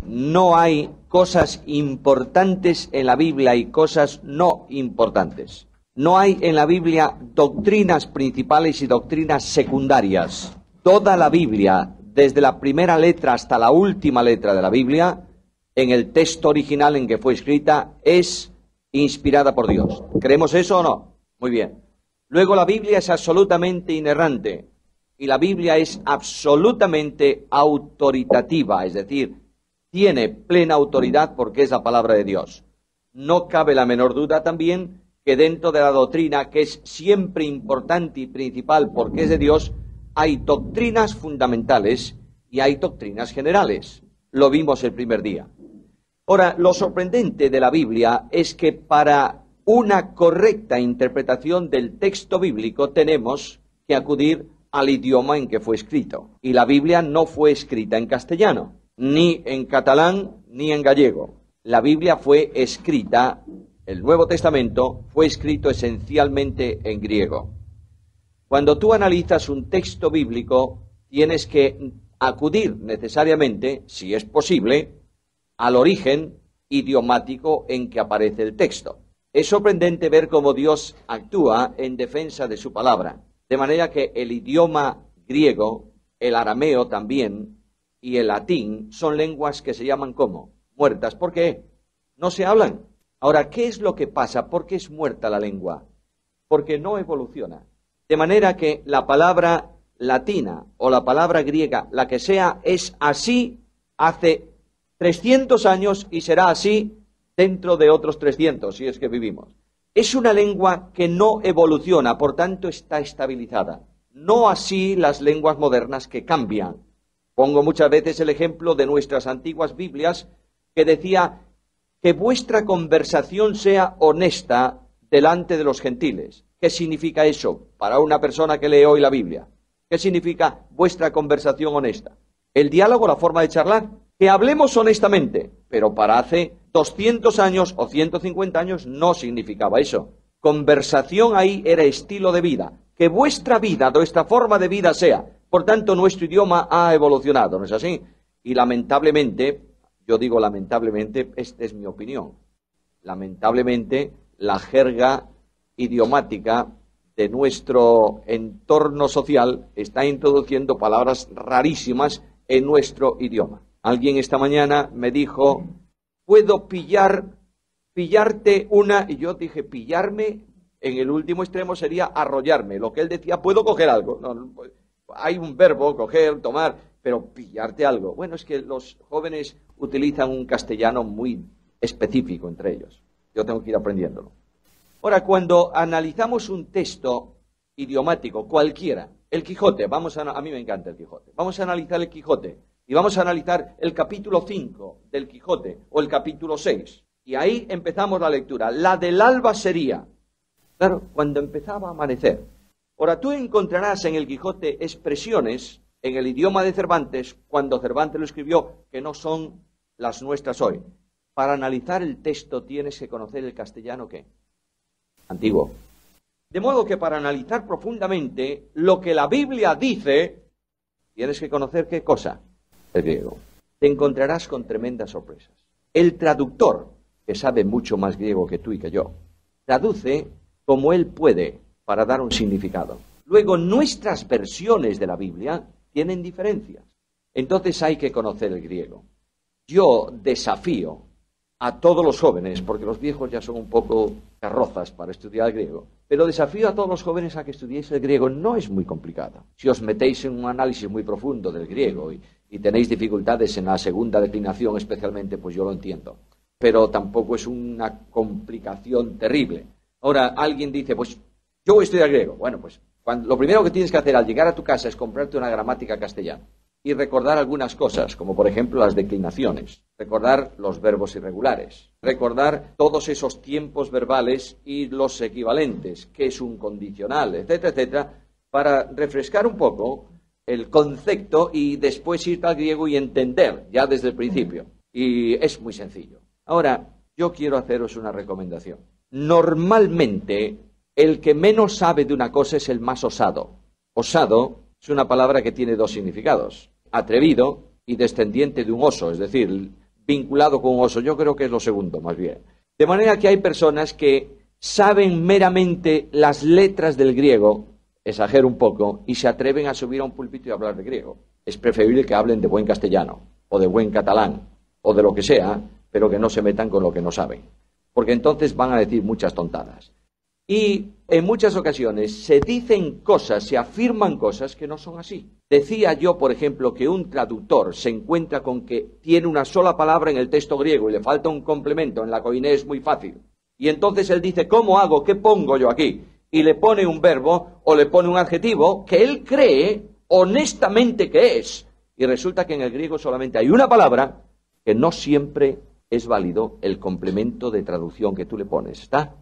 no hay cosas importantes en la Biblia y cosas no importantes. No hay en la Biblia doctrinas principales y doctrinas secundarias. Toda la Biblia, desde la primera letra hasta la última letra de la Biblia, en el texto original en que fue escrita, es inspirada por Dios. ¿Creemos eso o no? Muy bien. Luego la Biblia es absolutamente inerrante y la Biblia es absolutamente autoritativa, es decir, tiene plena autoridad porque es la palabra de Dios. No cabe la menor duda también que dentro de la doctrina, que es siempre importante y principal porque es de Dios, hay doctrinas fundamentales y hay doctrinas generales. Lo vimos el primer día. Ahora, lo sorprendente de la Biblia es que para una correcta interpretación del texto bíblico tenemos que acudir al idioma en que fue escrito. Y la Biblia no fue escrita en castellano, ni en catalán, ni en gallego. La Biblia fue escrita, el Nuevo Testamento fue escrito esencialmente en griego. Cuando tú analizas un texto bíblico, tienes que acudir necesariamente, si es posible, al origen idiomático en que aparece el texto. Es sorprendente ver cómo Dios actúa en defensa de su palabra, de manera que el idioma griego, el arameo también, y el latín son lenguas que se llaman ¿cómo? Muertas. ¿Por qué? No se hablan. Ahora, ¿qué es lo que pasa? ¿Por qué es muerta la lengua? Porque no evoluciona. De manera que la palabra latina o la palabra griega, la que sea, es así hace 300 años y será así dentro de otros 300, si es que vivimos. Es una lengua que no evoluciona, por tanto está estabilizada. No así las lenguas modernas que cambian. Pongo muchas veces el ejemplo de nuestras antiguas Biblias que decía que vuestra conversación sea honesta delante de los gentiles. ¿Qué significa eso para una persona que lee hoy la Biblia? ¿Qué significa vuestra conversación honesta? El diálogo, la forma de charlar. Que hablemos honestamente, pero para hace 200 años o 150 años no significaba eso. Conversación ahí era estilo de vida. Que vuestra vida, nuestra forma de vida sea. Por tanto, nuestro idioma ha evolucionado, ¿no es así? Y lamentablemente, yo digo lamentablemente, esta es mi opinión. Lamentablemente, la jerga idiomática de nuestro entorno social está introduciendo palabras rarísimas en nuestro idioma. Alguien esta mañana me dijo, ¿puedo pillarte una? Y yo dije, pillarme, en el último extremo sería arrollarme. Lo que él decía, ¿puedo coger algo? No, hay un verbo, coger, tomar, pero pillarte algo. Bueno, es que los jóvenes utilizan un castellano muy específico entre ellos. Yo tengo que ir aprendiéndolo. Ahora, cuando analizamos un texto idiomático, cualquiera, el Quijote, a mí me encanta el Quijote, vamos a analizar el Quijote y vamos a analizar el capítulo 5 del Quijote o el capítulo 6. Y ahí empezamos la lectura. La del alba sería, claro, cuando empezaba a amanecer. Ahora, tú encontrarás en el Quijote expresiones en el idioma de Cervantes, cuando Cervantes lo escribió, que no son las nuestras hoy. Para analizar el texto tienes que conocer el castellano, ¿qué? Antiguo. De modo que para analizar profundamente lo que la Biblia dice, tienes que conocer ¿qué cosa? El griego. Te encontrarás con tremendas sorpresas. El traductor, que sabe mucho más griego que tú y que yo, traduce como él puede para dar un significado. Luego, nuestras versiones de la Biblia tienen diferencias. Entonces hay que conocer el griego. Yo desafío a todos los jóvenes, porque los viejos ya son un poco carrozas para estudiar el griego, pero desafío a todos los jóvenes a que estudiéis el griego. No es muy complicado. Si os metéis en un análisis muy profundo del griego y tenéis dificultades en la segunda declinación especialmente, pues yo lo entiendo. Pero tampoco es una complicación terrible. Ahora, alguien dice, pues yo voy a estudiar griego. Bueno, pues lo primero que tienes que hacer al llegar a tu casa es comprarte una gramática castellana y recordar algunas cosas, como por ejemplo las declinaciones, recordar los verbos irregulares, recordar todos esos tiempos verbales y los equivalentes, qué es un condicional, etcétera, etcétera, para refrescar un poco el concepto y después ir al griego y entender ya desde el principio. Y es muy sencillo. Ahora, yo quiero haceros una recomendación. Normalmente, el que menos sabe de una cosa es el más osado. Osado es una palabra que tiene dos significados: atrevido y descendiente de un oso, es decir, vinculado con un oso. Yo creo que es lo segundo, más bien. De manera que hay personas que saben meramente las letras del griego, exagero un poco, y se atreven a subir a un púlpito y hablar de griego. Es preferible que hablen de buen castellano, o de buen catalán, o de lo que sea, pero que no se metan con lo que no saben. Porque entonces van a decir muchas tontadas. Y en muchas ocasiones se dicen cosas, se afirman cosas que no son así. Decía yo, por ejemplo, que un traductor se encuentra con que tiene una sola palabra en el texto griego y le falta un complemento, en la Koiné es muy fácil. Y entonces él dice, ¿cómo hago? ¿Qué pongo yo aquí? Y le pone un verbo o le pone un adjetivo que él cree honestamente que es. Y resulta que en el griego solamente hay una palabra que no siempre es válido el complemento de traducción que tú le pones. ¿Está?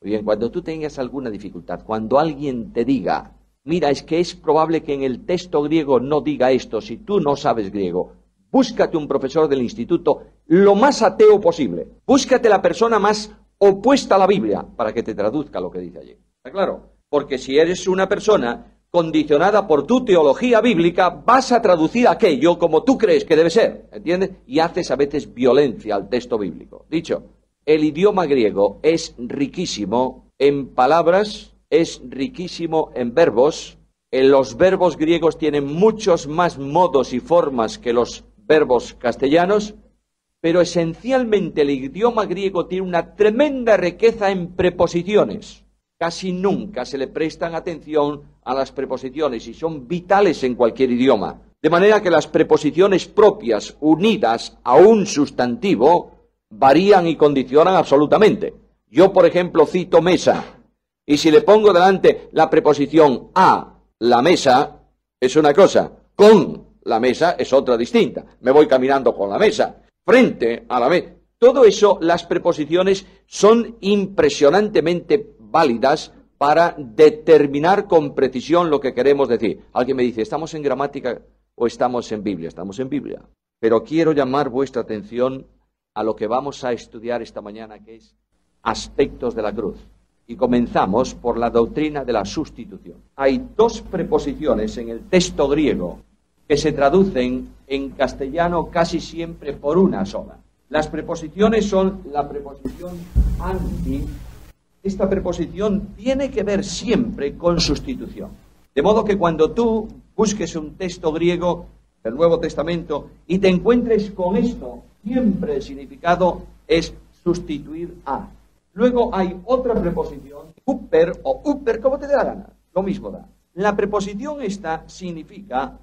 Muy bien, cuando tú tengas alguna dificultad, cuando alguien te diga, mira, es que es probable que en el texto griego no diga esto, si tú no sabes griego, búscate un profesor del instituto lo más ateo posible. Búscate la persona más opuesta a la Biblia para que te traduzca lo que dice allí. ¿Está claro? Porque si eres una persona condicionada por tu teología bíblica, vas a traducir aquello como tú crees que debe ser, ¿entiendes? Y haces a veces violencia al texto bíblico. Dicho, el idioma griego es riquísimo en palabras, es riquísimo en verbos. Los verbos griegos tienen muchos más modos y formas que los verbos castellanos, pero esencialmente el idioma griego tiene una tremenda riqueza en preposiciones. Casi nunca se le prestan atención a las preposiciones y son vitales en cualquier idioma. De manera que las preposiciones propias unidas a un sustantivo varían y condicionan absolutamente. Yo, por ejemplo, cito mesa, y si le pongo delante la preposición a la mesa, es una cosa, con la mesa es otra distinta. Me voy caminando con la mesa, frente a la mesa. Todo eso, las preposiciones son impresionantemente válidas para determinar con precisión lo que queremos decir. Alguien me dice, ¿estamos en gramática o estamos en Biblia? Estamos en Biblia. Pero quiero llamar vuestra atención a lo que vamos a estudiar esta mañana, que es aspectos de la cruz. Y comenzamos por la doctrina de la sustitución. Hay dos preposiciones en el texto griego que se traducen en castellano casi siempre por una sola. Las preposiciones son la preposición anti. Esta preposición tiene que ver siempre con sustitución. De modo que cuando tú busques un texto griego del Nuevo Testamento y te encuentres con esto, siempre el significado es sustituir a. Luego hay otra preposición, upper o upper, como te dé la gana, lo mismo da. La preposición esta significa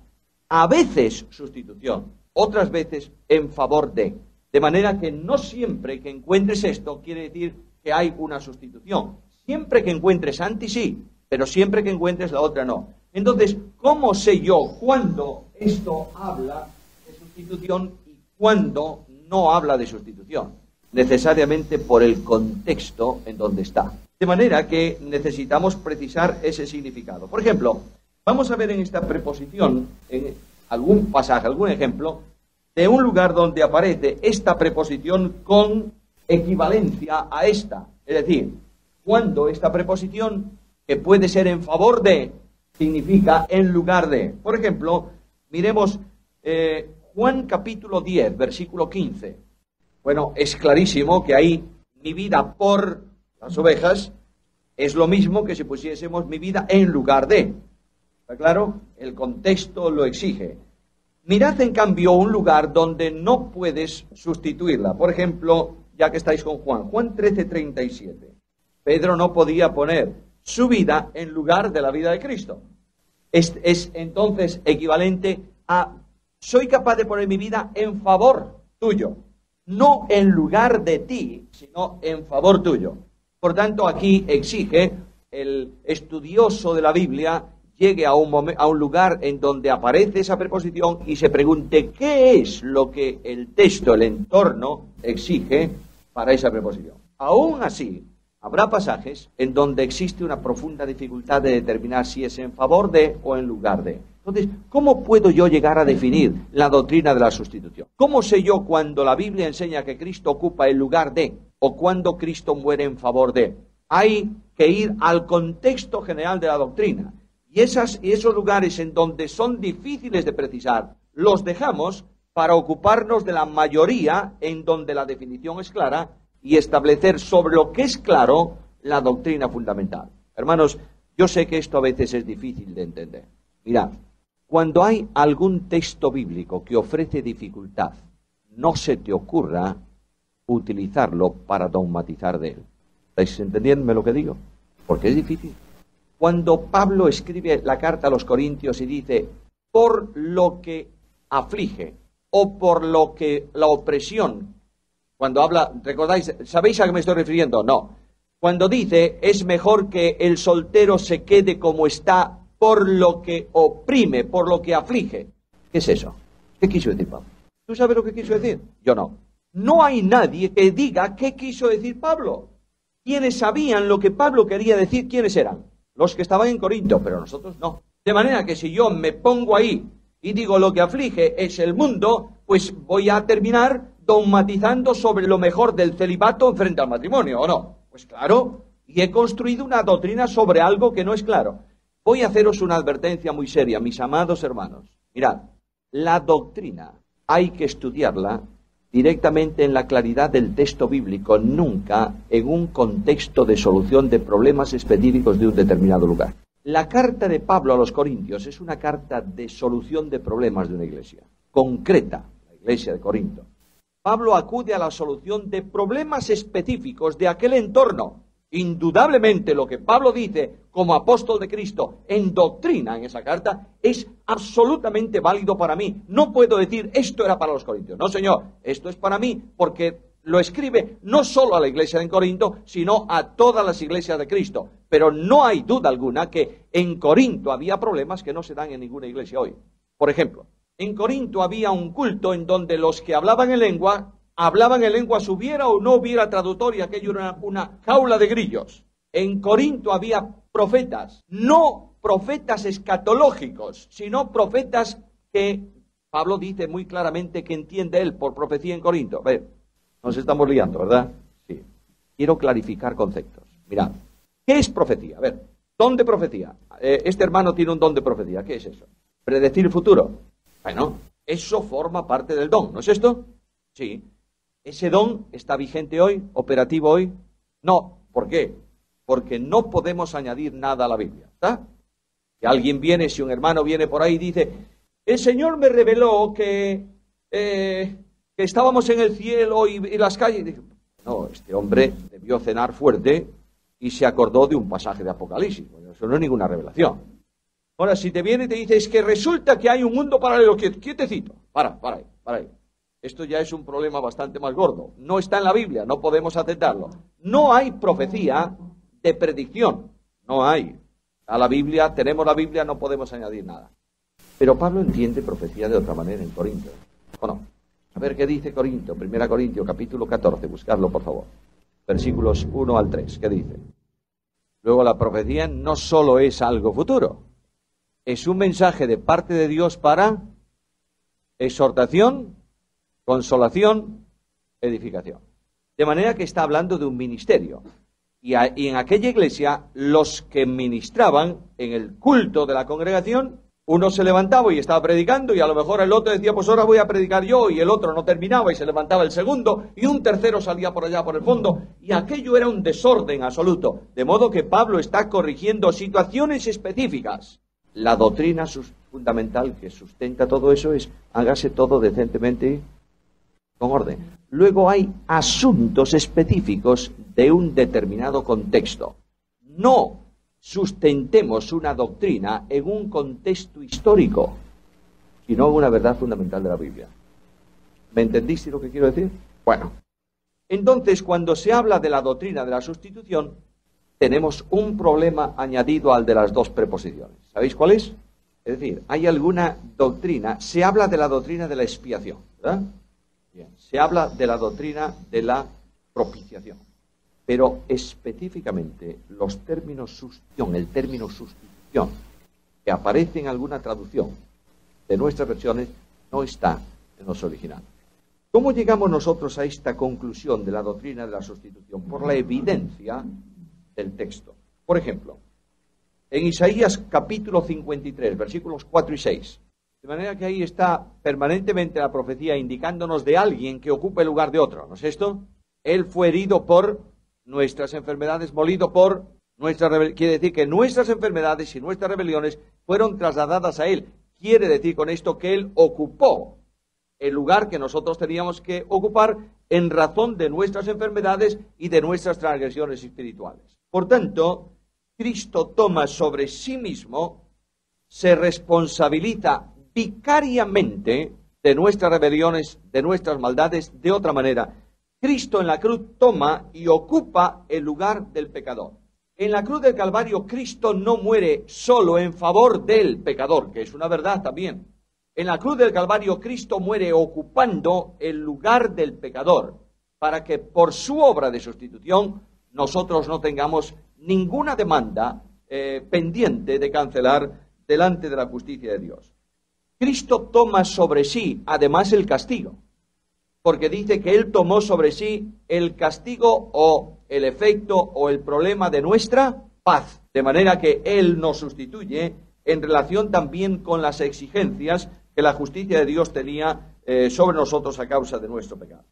a veces sustitución, otras veces en favor de. De manera que no siempre que encuentres esto quiere decir que hay una sustitución. Siempre que encuentres anti sí, pero siempre que encuentres la otra no. Entonces, ¿cómo sé yo cuándo esto habla de sustitución y cuándo no habla de sustitución? Necesariamente por el contexto en donde está. De manera que necesitamos precisar ese significado. Por ejemplo, vamos a ver en esta preposición, en algún pasaje, algún ejemplo, de un lugar donde aparece esta preposición con equivalencia a esta. Es decir, cuando esta preposición, que puede ser en favor de, significa en lugar de. Por ejemplo, miremos Juan capítulo 10, versículo 15. Bueno, es clarísimo que ahí mi vida por las ovejas es lo mismo que si pusiésemos mi vida en lugar de. ¿Está claro? El contexto lo exige. Mirad, en cambio, un lugar donde no puedes sustituirla. Por ejemplo, ya que estáis con Juan 13:37. Pedro no podía poner su vida en lugar de la vida de Cristo. Es entonces equivalente a, soy capaz de poner mi vida en favor tuyo. No en lugar de ti, sino en favor tuyo. Por tanto, aquí exige el estudioso de la Biblia llegue a un lugar en donde aparece esa preposición y se pregunte qué es lo que el texto, el entorno, exige para esa preposición. Aún así, habrá pasajes en donde existe una profunda dificultad de determinar si es en favor de o en lugar de. Entonces, ¿cómo puedo yo llegar a definir la doctrina de la sustitución? ¿Cómo sé yo cuando la Biblia enseña que Cristo ocupa el lugar de o cuando Cristo muere en favor de? Hay que ir al contexto general de la doctrina. Y esos lugares en donde son difíciles de precisar, los dejamos para ocuparnos de la mayoría en donde la definición es clara y establecer sobre lo que es claro la doctrina fundamental. Hermanos, yo sé que esto a veces es difícil de entender. Mirad, cuando hay algún texto bíblico que ofrece dificultad, no se te ocurra utilizarlo para dogmatizar de él. ¿Estáis entendiendo lo que digo? Porque es difícil. Cuando Pablo escribe la carta a los Corintios y dice, por lo que aflige, o por lo que la opresión, cuando habla, ¿recordáis? ¿Sabéis a qué me estoy refiriendo? No. Cuando dice, es mejor que el soltero se quede como está por lo que oprime, por lo que aflige. ¿Qué es eso? ¿Qué quiso decir Pablo? ¿Tú sabes lo que quiso decir? Yo no. No hay nadie que diga qué quiso decir Pablo. Quienes sabían lo que Pablo quería decir, ¿quiénes eran? Los que estaban en Corinto, pero nosotros no. De manera que si yo me pongo ahí y digo lo que aflige es el mundo, pues voy a terminar dogmatizando sobre lo mejor del celibato frente al matrimonio, ¿o no? Pues claro, y he construido una doctrina sobre algo que no es claro. Voy a haceros una advertencia muy seria, mis amados hermanos. Mirad, la doctrina hay que estudiarla directamente en la claridad del texto bíblico, nunca en un contexto de solución de problemas específicos de un determinado lugar. La carta de Pablo a los Corintios es una carta de solución de problemas de una iglesia, concreta, la iglesia de Corinto. Pablo acude a la solución de problemas específicos de aquel entorno. Indudablemente lo que Pablo dice como apóstol de Cristo en doctrina en esa carta es absolutamente válido para mí. No puedo decir esto era para los Corintios. No, señor, esto es para mí porque lo escribe no solo a la iglesia de Corinto, sino a todas las iglesias de Cristo. Pero no hay duda alguna que en Corinto había problemas que no se dan en ninguna iglesia hoy. Por ejemplo, en Corinto había un culto en donde los que hablaban en lengua, hubiera o no hubiera traductor, y aquello era una jaula de grillos. En Corinto había profetas, no profetas escatológicos, sino profetas que Pablo dice muy claramente que entiende él por profecía en Corinto. A ver, nos estamos liando, ¿verdad? Sí. Quiero clarificar conceptos. Mirad, ¿qué es profecía? A ver, don de profecía. Este hermano tiene un don de profecía. ¿Qué es eso? ¿Predecir el futuro? Bueno, eso forma parte del don, ¿no es esto? Sí. ¿Ese don está vigente hoy, operativo hoy? No. ¿Por qué? Porque no podemos añadir nada a la Biblia, ¿está? Si alguien viene, si un hermano viene por ahí y dice, el Señor me reveló que estábamos en el cielo y las calles. Y dije, no, este hombre debió cenar fuerte y se acordó de un pasaje de Apocalipsis. Bueno, eso no es ninguna revelación. Ahora, si te viene y te dice, es que resulta que hay un mundo paralelo, quietecito, para ahí. Esto ya es un problema bastante más gordo. No está en la Biblia, no podemos aceptarlo. No hay profecía de predicción, no hay. A la Biblia, tenemos la Biblia, no podemos añadir nada. Pero Pablo entiende profecía de otra manera en Corinto. ¿O no? A ver qué dice Corinto, 1 Corintios, capítulo 14, buscadlo por favor. Versículos 1 al 3, ¿qué dice? Luego la profecía no solo es algo futuro, es un mensaje de parte de Dios para exhortación, consolación, edificación. De manera que está hablando de un ministerio. Y en aquella iglesia, los que ministraban en el culto de la congregación, uno se levantaba y estaba predicando, y a lo mejor el otro decía, pues ahora voy a predicar yo, y el otro no terminaba y se levantaba el segundo, y un tercero salía por allá por el fondo, y aquello era un desorden absoluto. De modo que Pablo está corrigiendo situaciones específicas. La doctrina fundamental que sustenta todo eso es, hágase todo decentemente con orden. Luego hay asuntos específicos de un determinado contexto. No sustentemos una doctrina en un contexto histórico, sino en una verdad fundamental de la Biblia. ¿Me entendiste lo que quiero decir? Bueno, entonces cuando se habla de la doctrina de la sustitución, tenemos un problema añadido al de las dos preposiciones. ¿Sabéis cuál es? Es decir, hay alguna doctrina, se habla de la doctrina de la expiación, ¿verdad? Bien, se habla de la doctrina de la propiciación. Pero específicamente los términos sustitución, el término sustitución, que aparece en alguna traducción de nuestras versiones, no está en los originales. ¿Cómo llegamos nosotros a esta conclusión de la doctrina de la sustitución? Por la evidencia del texto. Por ejemplo, en Isaías capítulo 53, versículos 4 y 6, De manera que ahí está permanentemente la profecía indicándonos de alguien que ocupa el lugar de otro, ¿no es esto? Él fue herido por nuestras enfermedades, molido por nuestras rebeliones. Quiere decir que nuestras enfermedades y nuestras rebeliones fueron trasladadas a Él. Quiere decir con esto que Él ocupó el lugar que nosotros teníamos que ocupar en razón de nuestras enfermedades y de nuestras transgresiones espirituales. Por tanto, Cristo toma sobre sí mismo, se responsabiliza vicariamente de nuestras rebeliones, de nuestras maldades. De otra manera, Cristo en la cruz toma y ocupa el lugar del pecador. En la cruz del Calvario, Cristo no muere solo en favor del pecador, que es una verdad también. En la cruz del Calvario, Cristo muere ocupando el lugar del pecador, para que por su obra de sustitución nosotros no tengamos ninguna demanda pendiente de cancelar delante de la justicia de Dios. Cristo toma sobre sí, además, el castigo, porque dice que Él tomó sobre sí el castigo o el efecto o el problema de nuestra paz, de manera que Él nos sustituye en relación también con las exigencias que la justicia de Dios tenía sobre nosotros a causa de nuestro pecado.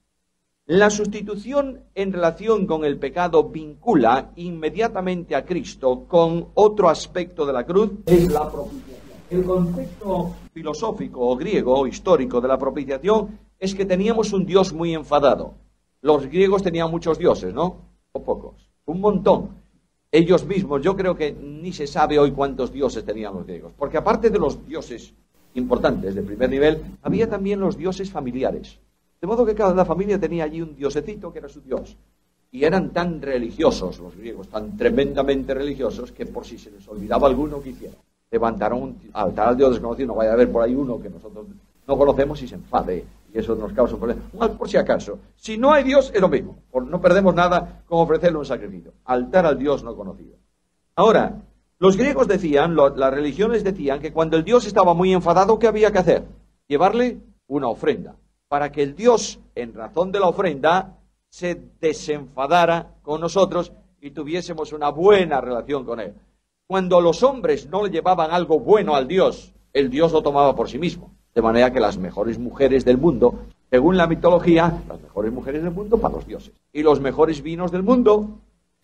La sustitución en relación con el pecado vincula inmediatamente a Cristo con otro aspecto de la cruz, es la propiciación. El concepto filosófico o griego o histórico de la propiciación es que teníamos un Dios muy enfadado. Los griegos tenían muchos dioses, ¿no? O pocos, un montón. Ellos mismos, yo creo que ni se sabe hoy cuántos dioses tenían los griegos, porque aparte de los dioses importantes de primer nivel, había también los dioses familiares. De modo que cada familia tenía allí un diosecito que era su dios. Y eran tan religiosos los griegos, tan tremendamente religiosos, que por si se les olvidaba alguno que hicieran, levantaron un altar al dios desconocido. No vaya a haber por ahí uno que nosotros no conocemos y se enfade, y eso nos causa un problema. Por si acaso, si no hay Dios es lo mismo, no perdemos nada con ofrecerle un sacrificio. Altar al Dios no conocido. Ahora, los griegos decían, las religiones decían que cuando el Dios estaba muy enfadado, ¿qué había que hacer? Llevarle una ofrenda, para que el Dios, en razón de la ofrenda, se desenfadara con nosotros y tuviésemos una buena relación con Él. Cuando los hombres no le llevaban algo bueno al Dios, el Dios lo tomaba por sí mismo. De manera que las mejores mujeres del mundo, según la mitología, las mejores mujeres del mundo para los dioses. Y los mejores vinos del mundo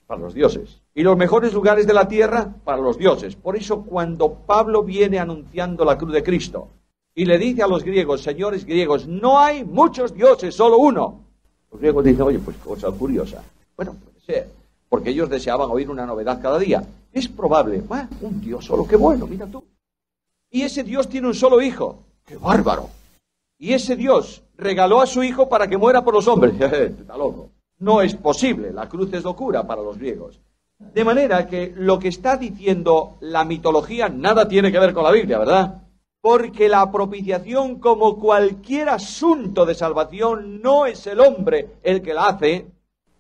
para los dioses. Y los mejores lugares de la tierra para los dioses. Por eso cuando Pablo viene anunciando la cruz de Cristo y le dice a los griegos, señores griegos, no hay muchos dioses, solo uno. Los griegos dicen, oye, pues cosa curiosa. Bueno, puede ser, porque ellos deseaban oír una novedad cada día. Es probable, un Dios solo, qué bueno, mira tú. Y ese Dios tiene un solo hijo. ¡Qué bárbaro! Y ese Dios regaló a su hijo para que muera por los hombres. Está loco. No es posible, la cruz es locura para los griegos. De manera que lo que está diciendo la mitología nada tiene que ver con la Biblia, ¿verdad? Porque la propiciación, como cualquier asunto de salvación, no es el hombre el que la hace,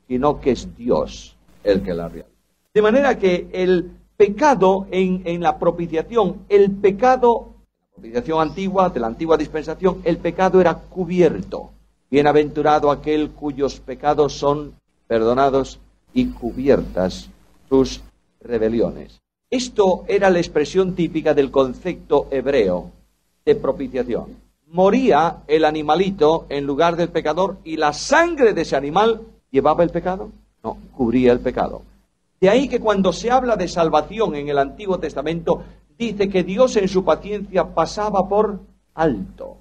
sino que es Dios el que la realiza. De manera que el pecado en la propiciación, el pecado, la propiciación antigua, de la antigua dispensación, el pecado era cubierto. Bienaventurado aquel cuyos pecados son perdonados y cubiertas sus rebeliones. Esto era la expresión típica del concepto hebreo de propiciación. Moría el animalito en lugar del pecador y la sangre de ese animal llevaba el pecado. No, cubría el pecado. De ahí que cuando se habla de salvación en el Antiguo Testamento, dice que Dios en su paciencia pasaba por alto,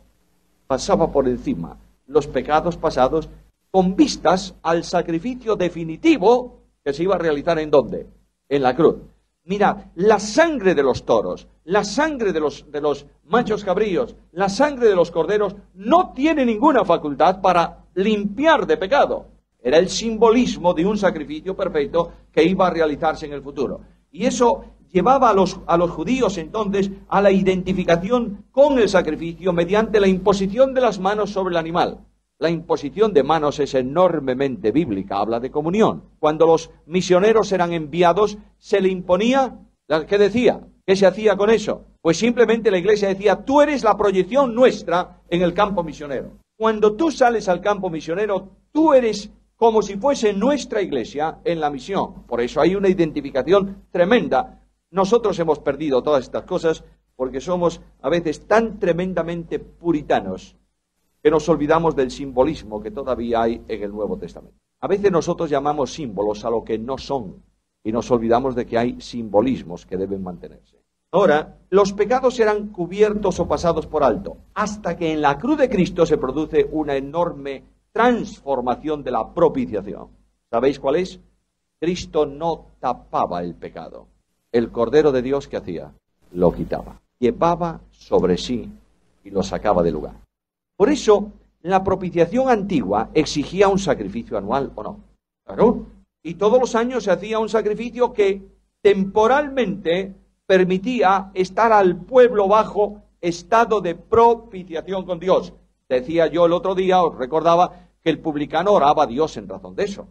pasaba por encima los pecados pasados con vistas al sacrificio definitivo que se iba a realizar ¿en dónde? En la cruz. Mira, la sangre de los toros, la sangre de los machos cabríos, la sangre de los corderos no tiene ninguna facultad para limpiar de pecado. Era el simbolismo de un sacrificio perfecto que iba a realizarse en el futuro. Y eso llevaba a los judíos entonces a la identificación con el sacrificio mediante la imposición de las manos sobre el animal. La imposición de manos es enormemente bíblica, habla de comunión. Cuando los misioneros eran enviados, se le imponía, ¿qué decía? ¿Qué se hacía con eso? Pues simplemente la iglesia decía, tú eres la proyección nuestra en el campo misionero. Cuando tú sales al campo misionero, tú eres como si fuese nuestra iglesia en la misión. Por eso hay una identificación tremenda. Nosotros hemos perdido todas estas cosas porque somos a veces tan tremendamente puritanos que nos olvidamos del simbolismo que todavía hay en el Nuevo Testamento. A veces nosotros llamamos símbolos a lo que no son y nos olvidamos de que hay simbolismos que deben mantenerse. Ahora, los pecados eran cubiertos o pasados por alto, hasta que en la cruz de Cristo se produce una enorme transformación de la propiciación. ¿Sabéis cuál es? Cristo no tapaba el pecado. El Cordero de Dios, ¿qué hacía? Lo quitaba. Llevaba sobre sí y lo sacaba del lugar. Por eso, la propiciación antigua exigía un sacrificio anual, ¿o no? Claro. Y todos los años se hacía un sacrificio que temporalmente permitía estar al pueblo bajo estado de propiciación con Dios. Decía yo el otro día, os recordaba, que el publicano oraba a Dios en razón de eso.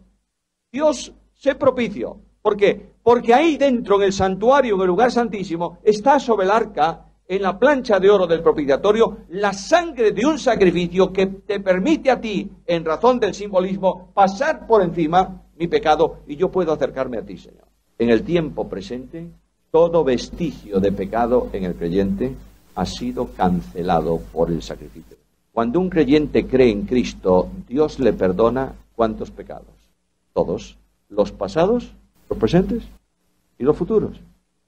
Dios se propicio. ¿Por qué? Porque ahí dentro, en el santuario, en el lugar santísimo, está sobre el arca, en la plancha de oro del propiciatorio, la sangre de un sacrificio que te permite a ti, en razón del simbolismo, pasar por encima mi pecado y yo puedo acercarme a ti, Señor. En el tiempo presente, todo vestigio de pecado en el creyente ha sido cancelado por el sacrificio. Cuando un creyente cree en Cristo, Dios le perdona ¿cuántos pecados? Todos. Los pasados, los presentes y los futuros.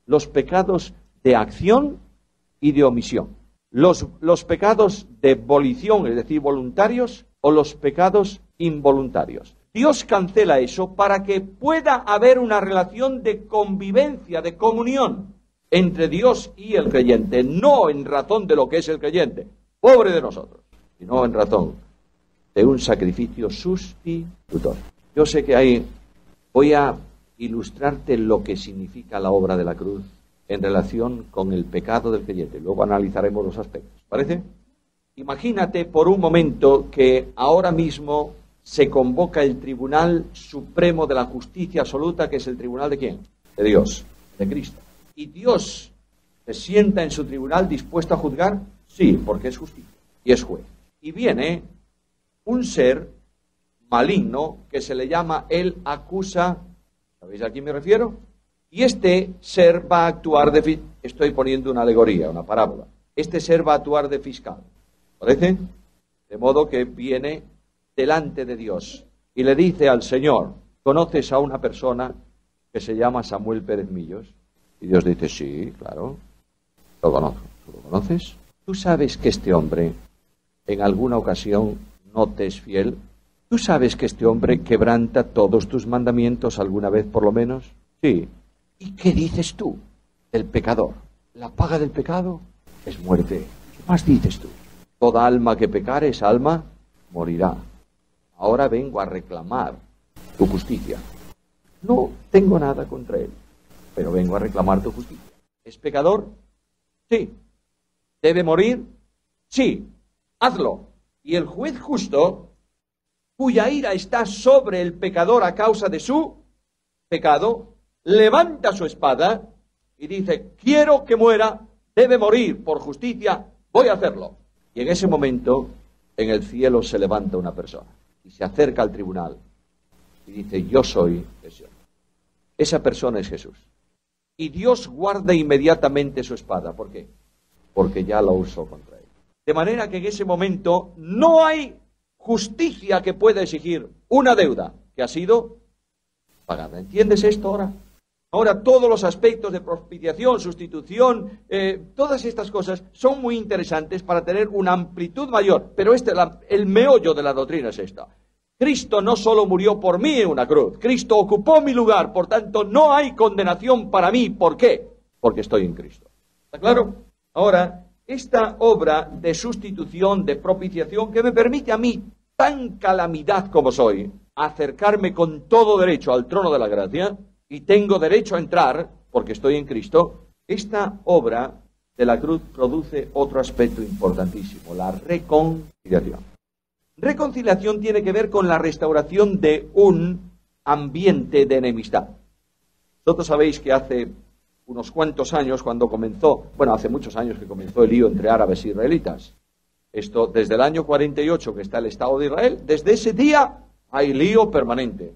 Los pecados de acción y de omisión. Los pecados de volición, es decir, voluntarios, o los pecados involuntarios. Dios cancela eso para que pueda haber una relación de convivencia, de comunión entre Dios y el creyente, no en razón de lo que es el creyente, pobre de nosotros, sino en razón de un sacrificio sustitutorio. Yo sé que voy a ilustrarte lo que significa la obra de la cruz en relación con el pecado del creyente. Luego analizaremos los aspectos. ¿Parece? Imagínate por un momento que ahora mismo se convoca el Tribunal Supremo de la Justicia Absoluta, que es el tribunal de ¿quién? De Dios, de Cristo. ¿Y Dios se sienta en su tribunal dispuesto a juzgar? Sí, porque es justicia y es juez. Y viene un ser maligno que se le llama el acusa. ¿Sabéis a quién me refiero? Y este ser va a actuar estoy poniendo una alegoría, una parábola. Este ser va a actuar de fiscal. ¿Parece? De modo que viene delante de Dios y le dice al Señor, ¿conoces a una persona que se llama Samuel Pérez Millos? Y Dios dice, sí, claro, lo conozco. ¿Tú lo conoces? ¿Tú sabes que este hombre en alguna ocasión no te es fiel? ¿Tú sabes que este hombre quebranta todos tus mandamientos alguna vez por lo menos? Sí. ¿Y qué dices tú del pecador? La paga del pecado es muerte. ¿Qué más dices tú? Toda alma que pecare, esa alma morirá. Ahora vengo a reclamar tu justicia. No tengo nada contra él, pero vengo a reclamar tu justicia. ¿Es pecador? Sí. ¿Debe morir? Sí. Hazlo. Y el juez justo, cuya ira está sobre el pecador a causa de su pecado, levanta su espada y dice, quiero que muera, debe morir por justicia, voy a hacerlo. Y en ese momento, en el cielo se levanta una persona y se acerca al tribunal y dice, yo soy ese hombre. Esa persona es Jesús. Y Dios guarda inmediatamente su espada. ¿Por qué? Porque ya la usó contra él. De manera que en ese momento no hay justicia que pueda exigir una deuda que ha sido pagada. ¿Entiendes esto ahora? Ahora todos los aspectos de propiciación, sustitución, todas estas cosas son muy interesantes para tener una amplitud mayor. Pero el meollo de la doctrina es esta. Cristo no solo murió por mí en una cruz, Cristo ocupó mi lugar, por tanto no hay condenación para mí. ¿Por qué? Porque estoy en Cristo. ¿Está claro? Ahora, esta obra de sustitución, de propiciación, que me permite a mí, tan calamidad como soy, acercarme con todo derecho al trono de la gracia, y tengo derecho a entrar, porque estoy en Cristo, esta obra de la cruz produce otro aspecto importantísimo, la reconciliación. Reconciliación tiene que ver con la restauración de un ambiente de enemistad. Vosotros sabéis que hace unos cuantos años, hace muchos años que comenzó el lío entre árabes e israelitas. Esto, desde el año 48 que está el Estado de Israel, desde ese día hay lío permanente.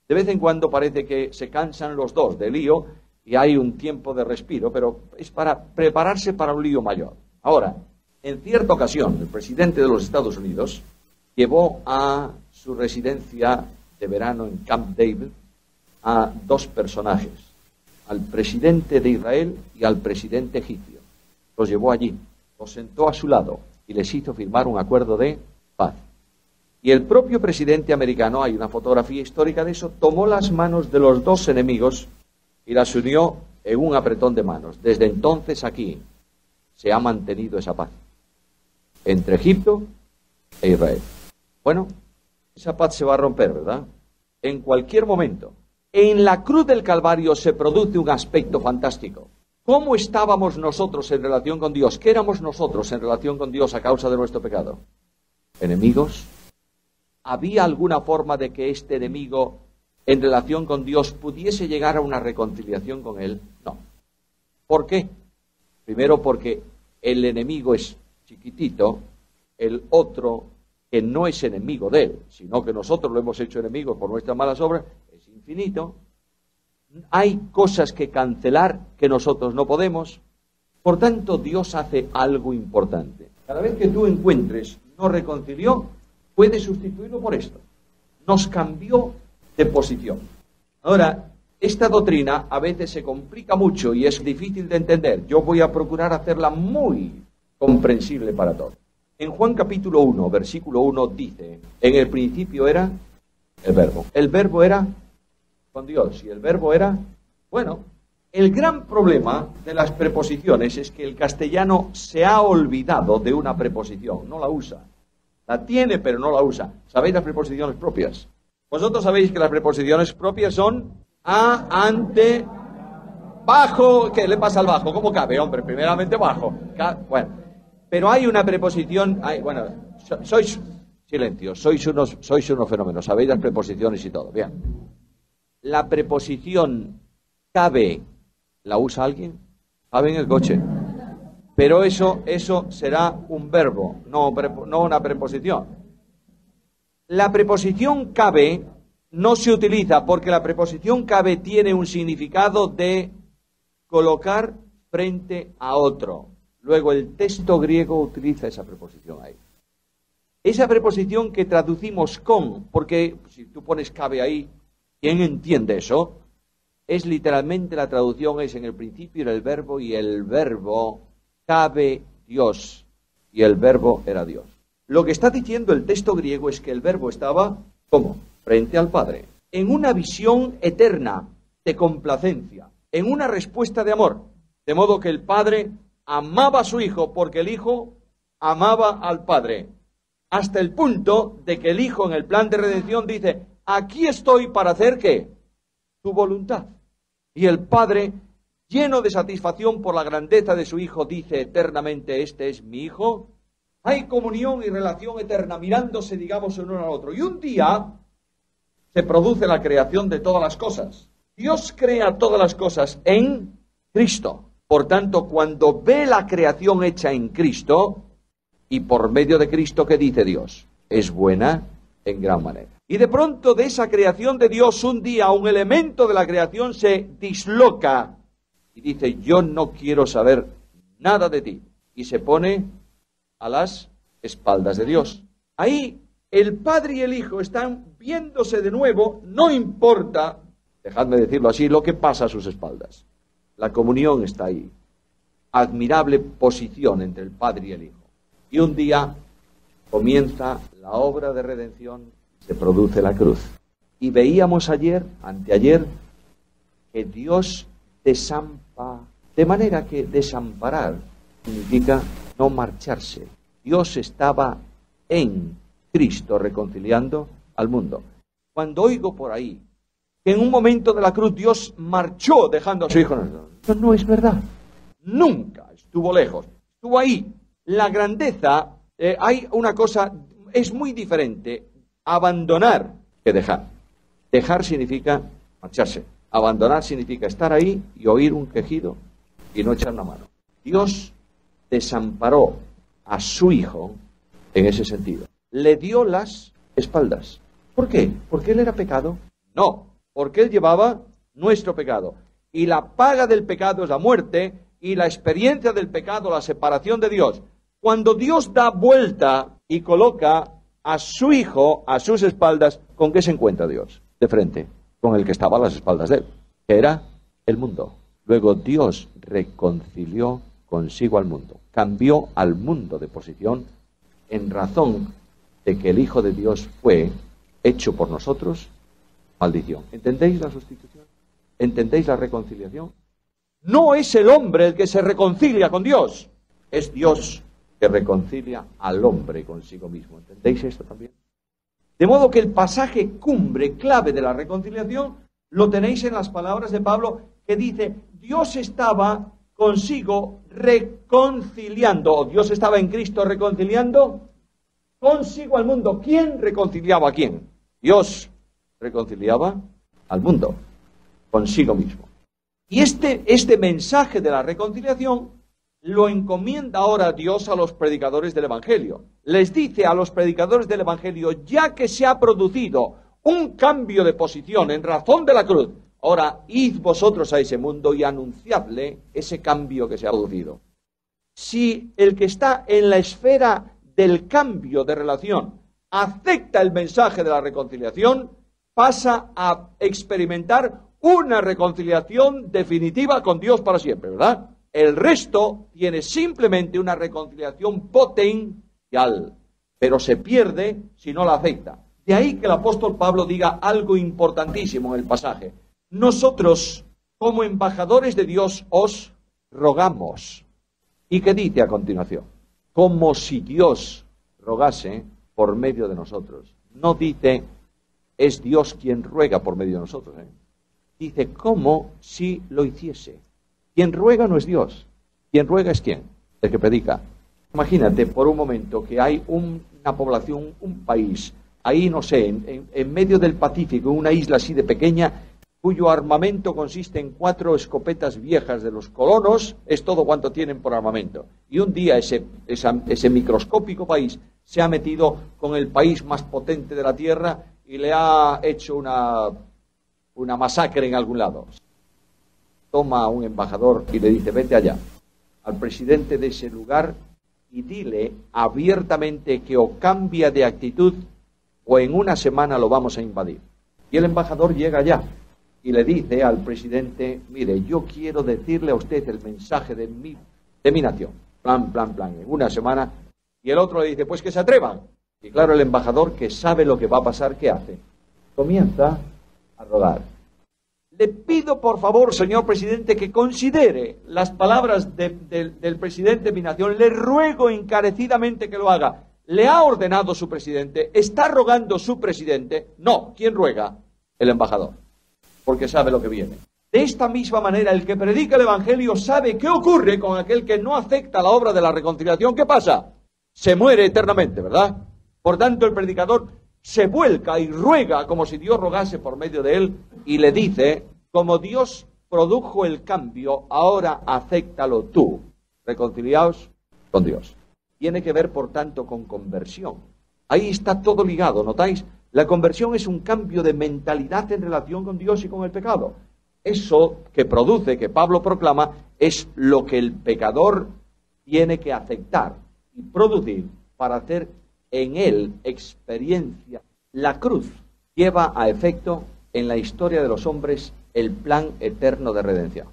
De vez en cuando parece que se cansan los dos de lío y hay un tiempo de respiro, pero es para prepararse para un lío mayor. Ahora, en cierta ocasión, el presidente de los Estados Unidos llevó a su residencia de verano en Camp David a dos personajes, al presidente de Israel y al presidente egipcio. Los llevó allí, los sentó a su lado y les hizo firmar un acuerdo de paz. Y el propio presidente americano, hay una fotografía histórica de eso, tomó las manos de los dos enemigos y las unió en un apretón de manos. Desde entonces aquí se ha mantenido esa paz entre Egipto e Israel. Bueno, esa paz se va a romper, ¿verdad? En cualquier momento. En la cruz del Calvario se produce un aspecto fantástico. ¿Cómo estábamos nosotros en relación con Dios? ¿Qué éramos nosotros en relación con Dios a causa de nuestro pecado? ¿Enemigos? ¿Había alguna forma de que este enemigo en relación con Dios pudiese llegar a una reconciliación con Él? No. ¿Por qué? Primero porque el enemigo es chiquitito, el otro que no es enemigo de Él, sino que nosotros lo hemos hecho enemigo por nuestras malas obras, es infinito. Hay cosas que cancelar que nosotros no podemos. Por tanto, Dios hace algo importante. Cada vez que tú encuentres no reconcilió, puedes sustituirlo por esto. Nos cambió de posición. Ahora, esta doctrina a veces se complica mucho y es difícil de entender. Yo voy a procurar hacerla muy comprensible para todos. En Juan capítulo 1, versículo 1 dice, en el principio era el verbo. El verbo era con Dios y el verbo era, bueno, el gran problema de las preposiciones es que el castellano se ha olvidado de una preposición, no la usa. La tiene, pero no la usa. ¿Sabéis las preposiciones propias? Vosotros sabéis que las preposiciones propias son a, ante, bajo. ¿Qué le pasa al bajo? ¿Cómo cabe, hombre? Primeramente bajo. Bueno, pero hay una preposición, sois unos fenómenos, sabéis las preposiciones y todo. Bien. La preposición cabe, ¿la usa alguien? Cabe en el coche. Pero eso será un verbo, no una preposición. La preposición cabe no se utiliza porque la preposición cabe tiene un significado de colocar frente a otro. Luego el texto griego utiliza esa preposición ahí. Esa preposición que traducimos con, porque si tú pones cabe ahí, ¿quién entiende eso? Es literalmente la traducción es en el principio era el verbo y el verbo cabe Dios y el verbo era Dios. Lo que está diciendo el texto griego es que el verbo estaba, ¿cómo? Frente al Padre, en una visión eterna de complacencia, en una respuesta de amor, de modo que el Padre amaba a su Hijo porque el Hijo amaba al Padre, hasta el punto de que el Hijo en el plan de redención dice, aquí estoy para hacer ¿qué? Tu voluntad. Y el Padre, lleno de satisfacción por la grandeza de su Hijo, dice eternamente, este es mi Hijo. Hay comunión y relación eterna, mirándose, digamos, el uno al otro. Y un día se produce la creación de todas las cosas. Dios crea todas las cosas en Cristo. Por tanto, cuando ve la creación hecha en Cristo, y por medio de Cristo, ¿qué dice Dios? Es buena en gran manera. Y de pronto de esa creación de Dios, un día un elemento de la creación se disloca y dice, yo no quiero saber nada de ti. Y se pone a las espaldas de Dios. Ahí el Padre y el Hijo están viéndose de nuevo, no importa, dejadme decirlo así, lo que pasa a sus espaldas. La comunión está ahí. Admirable posición entre el Padre y el Hijo. Y un día comienza la obra de redención, se produce la cruz. Y veíamos anteayer, que Dios desampara, de manera que desamparar significa no marcharse. Dios estaba en Cristo reconciliando al mundo. Cuando oigo por ahí que en un momento de la cruz Dios marchó dejando a su Hijo, eso no es verdad. Nunca estuvo lejos, estuvo ahí. La grandeza, hay una cosa, es muy diferente abandonar que dejar. Dejar significa marcharse. Abandonar significa estar ahí y oír un quejido y no echar la mano. Dios desamparó a su Hijo en ese sentido. Le dio las espaldas. ¿Por qué? ¿Porque Él era pecado? No, porque Él llevaba nuestro pecado. y la paga del pecado es la muerte, y la experiencia del pecado, la separación de Dios. Cuando Dios da vuelta y coloca a su Hijo a sus espaldas, ¿con qué se encuentra Dios? De frente, con el que estaba a las espaldas de él, que era el mundo. Luego Dios reconcilió consigo al mundo, cambió al mundo de posición en razón de que el Hijo de Dios fue hecho por nosotros maldición. ¿Entendéis la sustitución? ¿Entendéis la reconciliación? No es el hombre el que se reconcilia con Dios, es Dios que reconcilia al hombre consigo mismo. ¿Entendéis esto también? De modo que el pasaje cumbre, clave de la reconciliación, lo tenéis en las palabras de Pablo, que dice, Dios estaba consigo reconciliando, o Dios estaba en Cristo reconciliando consigo al mundo. ¿Quién reconciliaba a quién? Dios reconciliaba al mundo consigo mismo. Y este mensaje de la reconciliación lo encomienda ahora Dios a los predicadores del Evangelio. Les dice a los predicadores del Evangelio, ya que se ha producido un cambio de posición en razón de la cruz, ahora id vosotros a ese mundo y anunciadle ese cambio que se ha producido. Si el que está en la esfera del cambio de relación acepta el mensaje de la reconciliación, pasa a experimentar una reconciliación definitiva con Dios para siempre, ¿verdad? El resto tiene simplemente una reconciliación potencial, pero se pierde si no la acepta. De ahí que el apóstol Pablo diga algo importantísimo en el pasaje. Nosotros, como embajadores de Dios, os rogamos. ¿Y qué dice a continuación? Como si Dios rogase por medio de nosotros. No dice, es Dios quien ruega por medio de nosotros. Dice, como si lo hiciese. Quien ruega no es Dios. Quien ruega es ¿quién? El que predica. Imagínate por un momento que hay una población, un país, ahí no sé, en medio del Pacífico, en una isla así de pequeña, cuyo armamento consiste en 4 escopetas viejas de los colonos, es todo cuanto tienen por armamento. Y un día ese microscópico país se ha metido con el país más potente de la Tierra y le ha hecho una masacre en algún lado. Toma a un embajador y le dice, vete allá, al presidente de ese lugar, y dile abiertamente que o cambia de actitud o en una semana lo vamos a invadir. Y el embajador llega allá y le dice al presidente, mire, yo quiero decirle a usted el mensaje de mi nación, plan, en una semana. Y el otro le dice, pues que se atrevan. Y claro, el embajador, que sabe lo que va a pasar, ¿qué hace? Comienza a rodar. Le pido, por favor, señor presidente, que considere las palabras del presidente de mi nación. Le ruego encarecidamente que lo haga. ¿Le ha ordenado su presidente? ¿Está rogando su presidente? No. ¿Quién ruega? El embajador. Porque sabe lo que viene. De esta misma manera, el que predica el Evangelio sabe qué ocurre con aquel que no acepta la obra de la reconciliación. ¿Qué pasa? Se muere eternamente, ¿verdad? Por tanto, el predicador se vuelca y ruega como si Dios rogase por medio de él y le dice, como Dios produjo el cambio, ahora acéptalo tú. Reconciliaos con Dios. Tiene que ver, por tanto, con conversión. Ahí está todo ligado, ¿notáis? La conversión es un cambio de mentalidad en relación con Dios y con el pecado. Eso que produce, que Pablo proclama, es lo que el pecador tiene que aceptar y producir para hacer en él experiencia. La cruz lleva a efecto en la historia de los hombres el plan eterno de redención.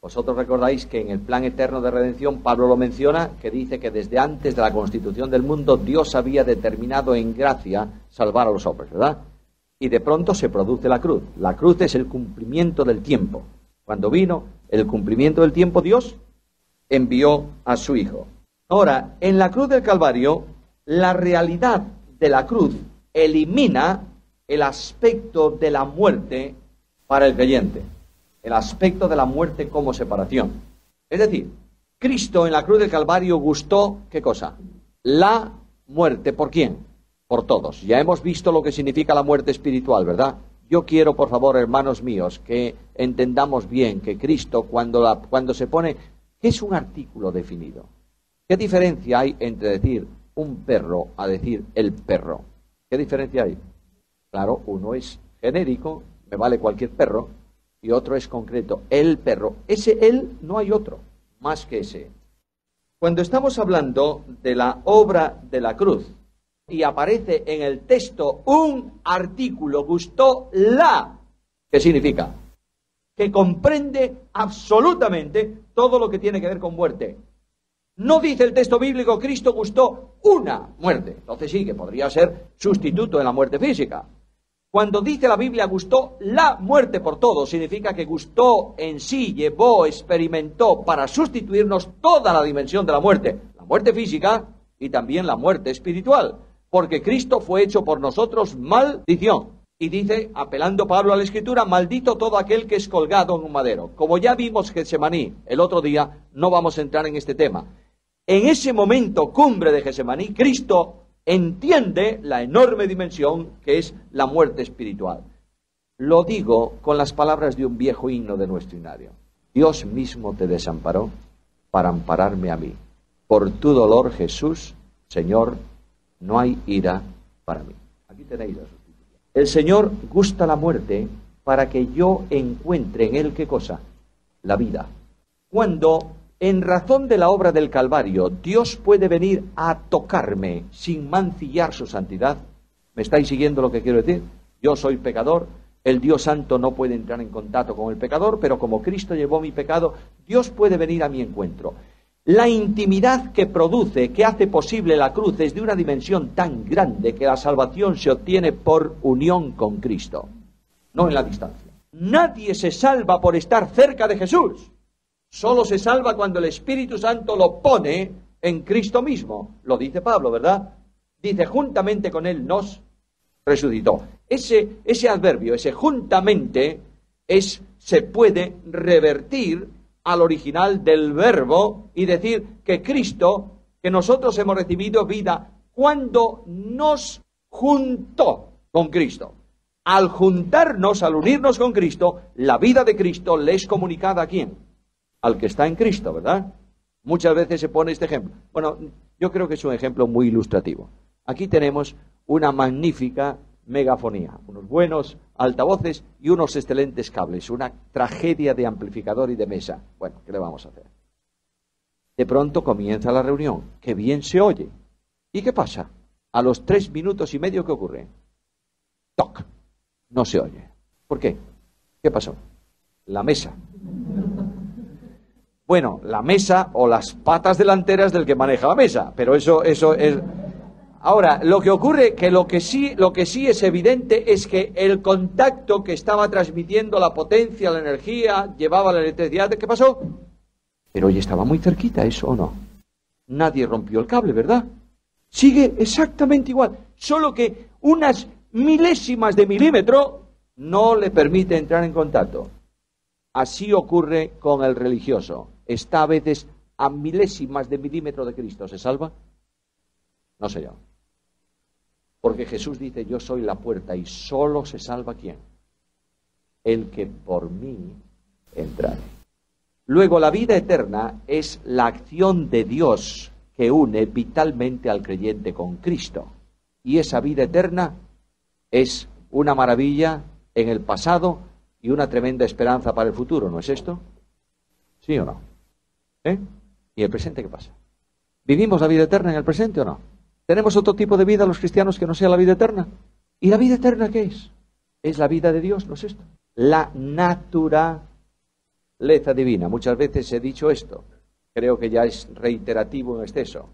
Vosotros recordáis que en el plan eterno de redención Pablo lo menciona, que dice que desde antes de la constitución del mundo Dios había determinado en gracia salvar a los hombres, ¿verdad? Y de pronto se produce la cruz. La cruz es el cumplimiento del tiempo. Cuando vino el cumplimiento del tiempo, Dios envió a su Hijo. Ahora, en la cruz del Calvario, la realidad de la cruz elimina el aspecto de la muerte para el creyente. El aspecto de la muerte como separación. Es decir, Cristo en la cruz del Calvario gustó, ¿qué cosa? La muerte. ¿Por quién? Por todos. Ya hemos visto lo que significa la muerte espiritual, ¿verdad? Yo quiero, por favor, hermanos míos, que entendamos bien que Cristo, cuando se pone, ¿qué es un artículo definido? ¿Qué diferencia hay entre decir un perro a decir el perro? ¿Qué diferencia hay? Claro, uno es genérico, me vale cualquier perro, y otro es concreto, el perro. Ese él no hay otro más que ese. Cuando estamos hablando de la obra de la cruz y aparece en el texto un artículo, gustó la, ¿qué significa? Que comprende absolutamente todo lo que tiene que ver con muerte. No dice el texto bíblico, Cristo gustó una muerte. Entonces sí, que podría ser sustituto de la muerte física. Cuando dice la Biblia gustó la muerte por todos, significa que gustó en sí, llevó, experimentó para sustituirnos toda la dimensión de la muerte física y también la muerte espiritual, porque Cristo fue hecho por nosotros maldición. Y dice, apelando Pablo a la Escritura, maldito todo aquel que es colgado en un madero. Como ya vimos Getsemaní el otro día, no vamos a entrar en este tema. En ese momento cumbre de Getsemaní, Cristo entiende la enorme dimensión que es la muerte espiritual. Lo digo con las palabras de un viejo himno de nuestro himnario. Dios mismo te desamparó para ampararme a mí. Por tu dolor, Jesús, Señor, no hay ira para mí. Aquí tenéis la sustitución. El Señor gusta la muerte para que yo encuentre en Él, ¿qué cosa? La vida. Cuando, en razón de la obra del Calvario, Dios puede venir a tocarme sin mancillar su santidad. ¿Me estáis siguiendo lo que quiero decir? Yo soy pecador, el Dios Santo no puede entrar en contacto con el pecador, pero como Cristo llevó mi pecado, Dios puede venir a mi encuentro. La intimidad que produce, que hace posible la cruz, es de una dimensión tan grande que la salvación se obtiene por unión con Cristo, no en la distancia. Nadie se salva por estar cerca de Jesús. Solo se salva cuando el Espíritu Santo lo pone en Cristo mismo. Lo dice Pablo, ¿verdad? Dice, juntamente con Él nos resucitó. Ese adverbio, ese juntamente, se puede revertir al original del verbo y decir que Cristo, que nosotros hemos recibido vida cuando nos juntó con Cristo. Al juntarnos, al unirnos con Cristo, la vida de Cristo le es comunicada ¿a quién? Al que está en Cristo, ¿verdad? Muchas veces se pone este ejemplo. Bueno, yo creo que es un ejemplo muy ilustrativo. Aquí tenemos una magnífica megafonía, unos buenos altavoces y unos excelentes cables, una tragedia de amplificador y de mesa. Bueno, ¿qué le vamos a hacer? De pronto comienza la reunión, que bien se oye. ¿Y qué pasa? A los 3 minutos y medio, ¿qué ocurre? ¡Toc! No se oye. ¿Por qué? ¿Qué pasó? La mesa. Bueno, la mesa o las patas delanteras del que maneja la mesa, pero eso es... Ahora, lo que ocurre, que lo que sí es evidente es que el contacto que estaba transmitiendo la potencia, la energía, llevaba la electricidad, ¿qué pasó? Pero hoy estaba muy cerquita, ¿eso o no? Nadie rompió el cable, ¿verdad? Sigue exactamente igual, solo que unas milésimas de milímetro no le permite entrar en contacto. Así ocurre con el religioso. Está a veces a milésimas de milímetro de Cristo. ¿Se salva? No, señor. Porque Jesús dice, yo soy la puerta, y solo se salva ¿quién? El que por mí entrare. Luego, la vida eterna es la acción de Dios que une vitalmente al creyente con Cristo. Y esa vida eterna es una maravilla en el pasado y una tremenda esperanza para el futuro, ¿no es esto? ¿Sí o no? ¿Y el presente qué pasa? ¿Vivimos la vida eterna en el presente o no? ¿Tenemos otro tipo de vida los cristianos que no sea la vida eterna? ¿Y la vida eterna qué es? Es la vida de Dios, ¿no es esto? La naturaleza divina. Muchas veces he dicho esto. Creo que ya es reiterativo en exceso.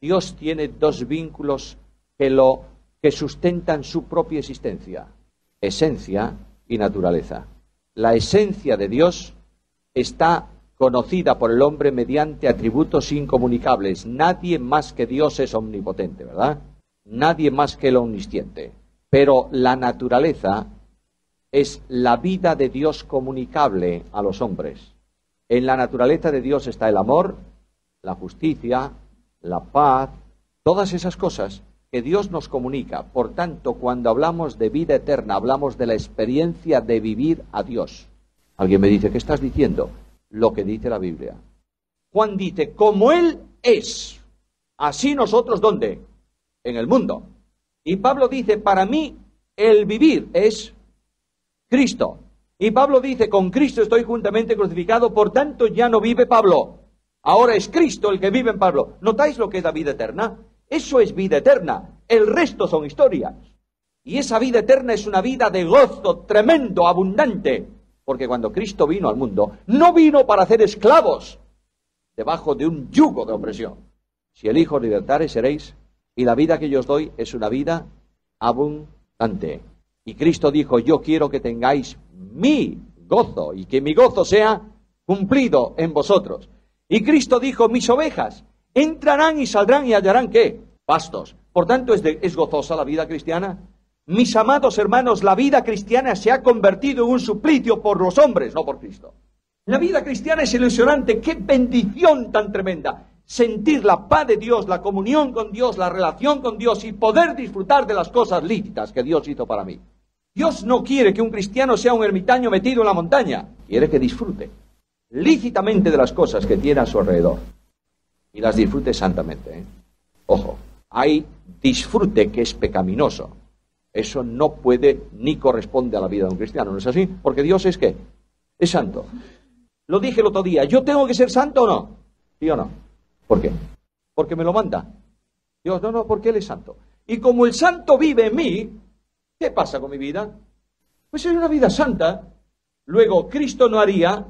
Dios tiene 2 vínculos que sustentan su propia existencia. Esencia y naturaleza. La esencia de Dios está conocida por el hombre mediante atributos incomunicables. Nadie más que Dios es omnipotente, ¿verdad? Nadie más que el omnisciente. Pero la naturaleza es la vida de Dios comunicable a los hombres. En la naturaleza de Dios está el amor, la justicia, la paz, todas esas cosas que Dios nos comunica. Por tanto, cuando hablamos de vida eterna, hablamos de la experiencia de vivir a Dios. Alguien me dice, ¿qué estás diciendo? Lo que dice la Biblia. Juan dice, como Él es, así nosotros, ¿dónde? En el mundo. Y Pablo dice, para mí el vivir es Cristo Y Pablo dice, con Cristo estoy juntamente crucificado, por tanto ya no vive Pablo. Ahora es Cristo el que vive en Pablo. ¿Notáis lo que es la vida eterna? Eso es vida eterna. El resto son historias. Y esa vida eterna es una vida de gozo tremendo, abundante. Porque cuando Cristo vino al mundo, no vino para hacer esclavos debajo de un yugo de opresión. Si el Hijo os libertare, seréis. Y la vida que yo os doy es una vida abundante. Y Cristo dijo, yo quiero que tengáis mi gozo y que mi gozo sea cumplido en vosotros. Y Cristo dijo, mis ovejas entrarán y saldrán y hallarán ¿qué? Pastos. Por tanto, ¿es gozosa la vida cristiana? Mis amados hermanos, la vida cristiana se ha convertido en un suplicio por los hombres, no por Cristo. La vida cristiana es ilusionante. ¡Qué bendición tan tremenda! Sentir la paz de Dios, la comunión con Dios, la relación con Dios y poder disfrutar de las cosas lícitas que Dios hizo para mí. Dios no quiere que un cristiano sea un ermitaño metido en la montaña. Quiere que disfrute lícitamente de las cosas que tiene a su alrededor. Y las disfrute santamente. Ojo, hay disfrute que es pecaminoso. Eso no puede ni corresponde a la vida de un cristiano, ¿no es así? Porque Dios es ¿qué? Es santo. Lo dije el otro día, ¿yo tengo que ser santo o no? ¿Sí o no? ¿Por qué? Porque me lo manda. Dios, no, porque Él es santo. Y como el santo vive en mí, ¿qué pasa con mi vida? Pues es una vida santa. Luego, Cristo no haría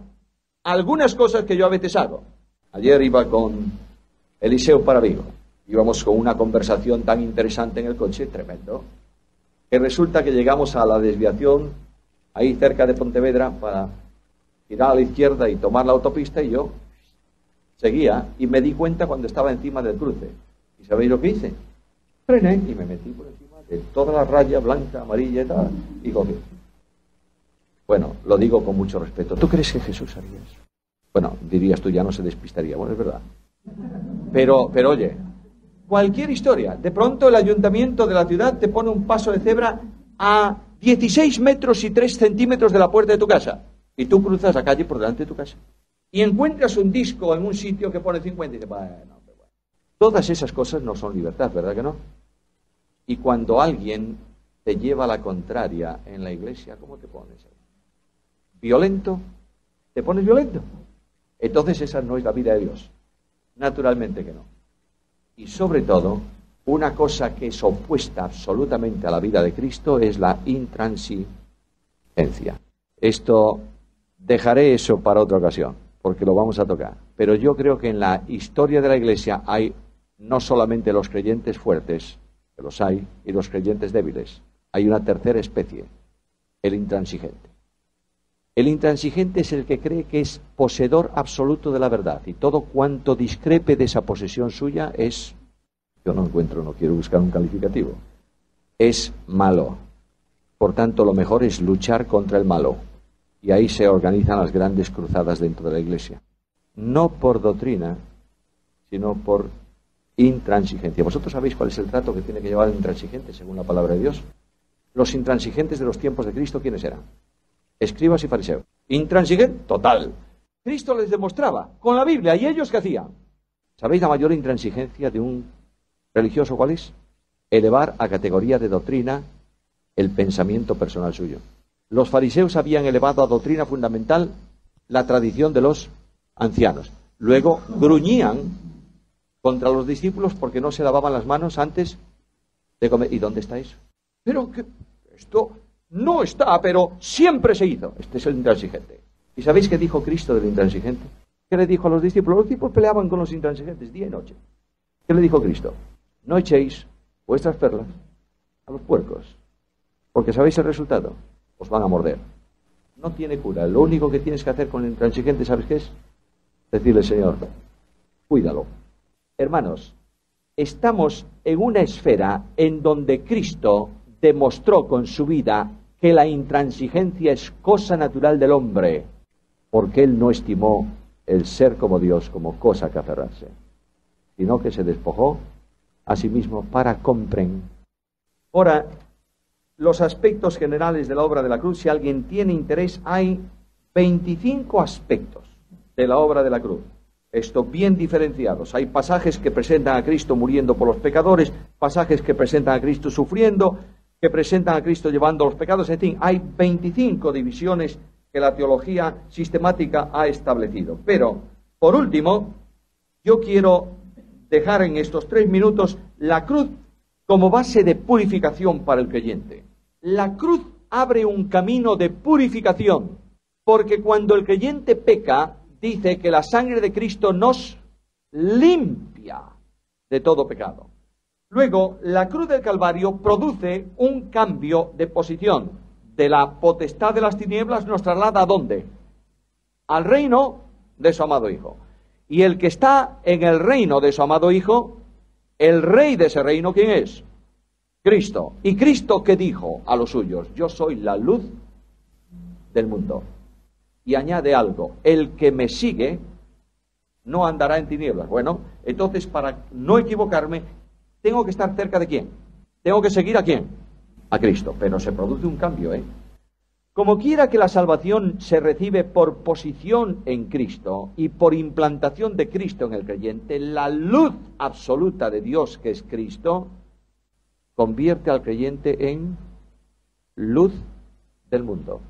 algunas cosas que yo a veces hago. Ayer iba con Eliseo para Vigo. Íbamos con una conversación tan interesante en el coche, tremendo, que resulta que llegamos a la desviación, ahí cerca de Pontevedra, para girar a la izquierda y tomar la autopista, y yo seguía, y me di cuenta cuando estaba encima del cruce. ¿Y sabéis lo que hice? Frené y me metí por encima de toda la raya blanca, amarilla y tal, y cogí. Bueno, lo digo con mucho respeto. ¿Tú crees que Jesús haría eso? Bueno, dirías tú, ya no se despistaría. Bueno, es verdad. Pero oye, cualquier historia. De pronto el ayuntamiento de la ciudad te pone un paso de cebra a 16 metros y 3 centímetros de la puerta de tu casa. Y tú cruzas la calle por delante de tu casa. Y encuentras un disco en un sitio que pone 50 y dices, bueno. Todas esas cosas no son libertad, ¿verdad que no? Y cuando alguien te lleva a la contraria en la iglesia, ¿cómo te pones? ¿Violento? ¿Te pones violento? Entonces esa no es la vida de Dios. Naturalmente que no. Y sobre todo, una cosa que es opuesta absolutamente a la vida de Cristo es la intransigencia. Dejaré eso para otra ocasión, porque lo vamos a tocar. Pero yo creo que en la historia de la Iglesia hay no solamente los creyentes fuertes, que los hay, y los creyentes débiles. Hay una tercera especie, el intransigente. El intransigente es el que cree que es poseedor absoluto de la verdad, y todo cuanto discrepe de esa posesión suya es, yo no quiero buscar un calificativo, es malo. Por tanto, lo mejor es luchar contra el malo. Y ahí se organizan las grandes cruzadas dentro de la Iglesia. No por doctrina, sino por intransigencia. ¿Vosotros sabéis cuál es el trato que tiene que llevar el intransigente según la palabra de Dios? Los intransigentes de los tiempos de Cristo, ¿quiénes eran? Escribas y fariseos. Intransigente, total. Cristo les demostraba con la Biblia. ¿Y ellos qué hacían? ¿Sabéis la mayor intransigencia de un religioso cuál es? Elevar a categoría de doctrina el pensamiento personal suyo. Los fariseos habían elevado a doctrina fundamental la tradición de los ancianos. Luego gruñían contra los discípulos porque no se lavaban las manos antes de comer. ¿Y dónde está eso? Pero que esto no está, pero siempre se hizo. Este es el intransigente. ¿Y sabéis qué dijo Cristo del intransigente? ¿Qué le dijo a los discípulos? Los discípulos peleaban con los intransigentes día y noche. ¿Qué le dijo Cristo? No echéis vuestras perlas a los puercos, porque ¿sabéis el resultado? Os van a morder. No tiene cura. Lo único que tienes que hacer con el intransigente, ¿sabes qué es? Decirle, Señor, cuídalo. Hermanos, estamos en una esfera en donde Cristo demostró con su vida que la intransigencia es cosa natural del hombre, porque Él no estimó el ser como Dios como cosa que aferrarse, sino que se despojó a sí mismo para comprender. Ahora, los aspectos generales de la obra de la cruz, si alguien tiene interés, hay 25 aspectos de la obra de la cruz. Esto bien diferenciados. Hay pasajes que presentan a Cristo muriendo por los pecadores, pasajes que presentan a Cristo sufriendo, que presentan a Cristo llevando los pecados, en fin, hay 25 divisiones que la teología sistemática ha establecido. Pero, por último, yo quiero dejar en estos 3 minutos la cruz como base de purificación para el creyente. La cruz abre un camino de purificación, porque cuando el creyente peca, dice que la sangre de Cristo nos limpia de todo pecado. Luego, la cruz del Calvario produce un cambio de posición. De la potestad de las tinieblas nos traslada ¿a dónde? Al reino de su amado Hijo. Y el que está en el reino de su amado Hijo, el rey de ese reino, ¿quién es? Cristo. ¿Y Cristo qué dijo a los suyos? Yo soy la luz del mundo. Y añade algo, el que me sigue no andará en tinieblas. Bueno, entonces para no equivocarme, tengo que estar cerca de quién. Tengo que seguir a quién. A Cristo. Pero se produce un cambio, Como quiera que la salvación se recibe por posición en Cristo y por implantación de Cristo en el creyente, la luz absoluta de Dios, que es Cristo, convierte al creyente en luz del mundo.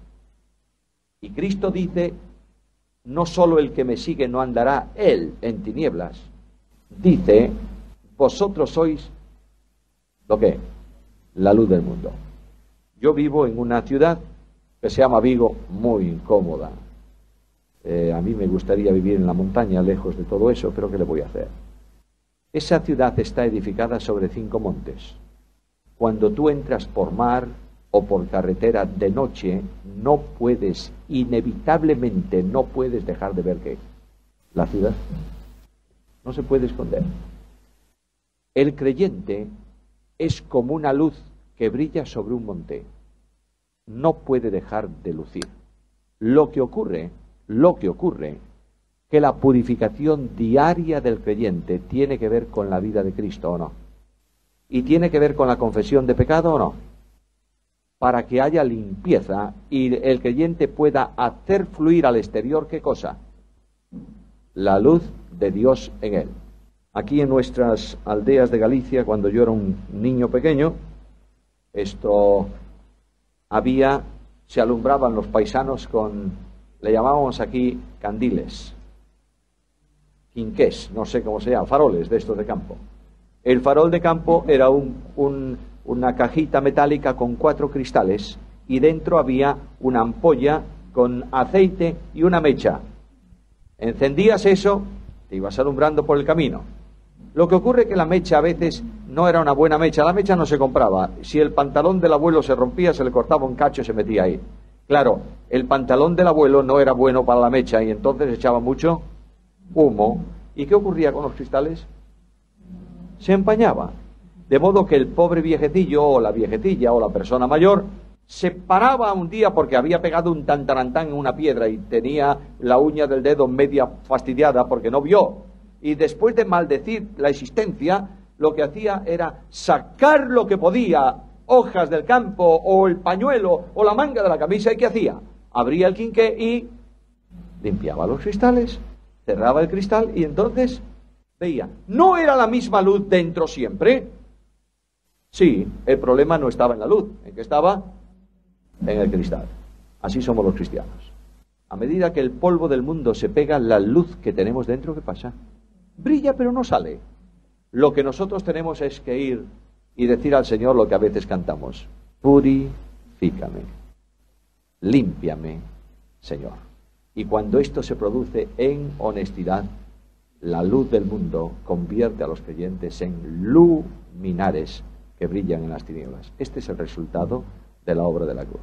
Y Cristo dice, no solo el que me sigue no andará él en tinieblas, dice, vosotros sois, ¿lo qué? La luz del mundo. Yo vivo en una ciudad que se llama Vigo, muy incómoda. A mí me gustaría vivir en la montaña, lejos de todo eso, pero ¿qué le voy a hacer? Esa ciudad está edificada sobre 5 montes. Cuando tú entras por mar o por carretera de noche, no puedes, inevitablemente no puedes dejar de ver ¿qué? La ciudad. No se puede esconder. El creyente es como una luz que brilla sobre un monte. No puede dejar de lucir. Lo que ocurre, que la purificación diaria del creyente tiene que ver con la vida de Cristo, ¿o no? Y tiene que ver con la confesión de pecado, ¿o no? Para que haya limpieza y el creyente pueda hacer fluir al exterior, ¿qué cosa? La luz de Dios en él. Aquí en nuestras aldeas de Galicia, cuando yo era un niño pequeño, se alumbraban los paisanos le llamábamos aquí candiles, quinqués, no sé cómo se llama, faroles de estos de campo. El farol de campo era una cajita metálica con 4 cristales y dentro había una ampolla con aceite y una mecha. Encendías eso, te ibas alumbrando por el camino. Lo que ocurre es que la mecha a veces no era una buena mecha, la mecha no se compraba. Si el pantalón del abuelo se rompía, se le cortaba un cacho y se metía ahí. Claro, el pantalón del abuelo no era bueno para la mecha y entonces echaba mucho humo. ¿Y qué ocurría con los cristales? Se empañaba. De modo que el pobre viejecillo o la viejecilla o la persona mayor se paraba un día porque había pegado un tantarantán en una piedra y tenía la uña del dedo media fastidiada porque no vio. Y después de maldecir la existencia, lo que hacía era sacar lo que podía, hojas del campo o el pañuelo o la manga de la camisa. ¿Y qué hacía? Abría el quinqué y limpiaba los cristales, cerraba el cristal y entonces veía. ¿No era la misma luz dentro siempre? Sí, el problema no estaba en la luz. ¿En qué estaba? En el cristal. Así somos los cristianos. A medida que el polvo del mundo se pega a la luz que tenemos dentro, ¿qué pasa? Brilla pero no sale. Lo que nosotros tenemos es que ir y decir al Señor lo que a veces cantamos. Purifícame, límpiame, Señor. Y cuando esto se produce en honestidad, la luz del mundo convierte a los creyentes en luminares que brillan en las tinieblas. Este es el resultado de la obra de la cruz.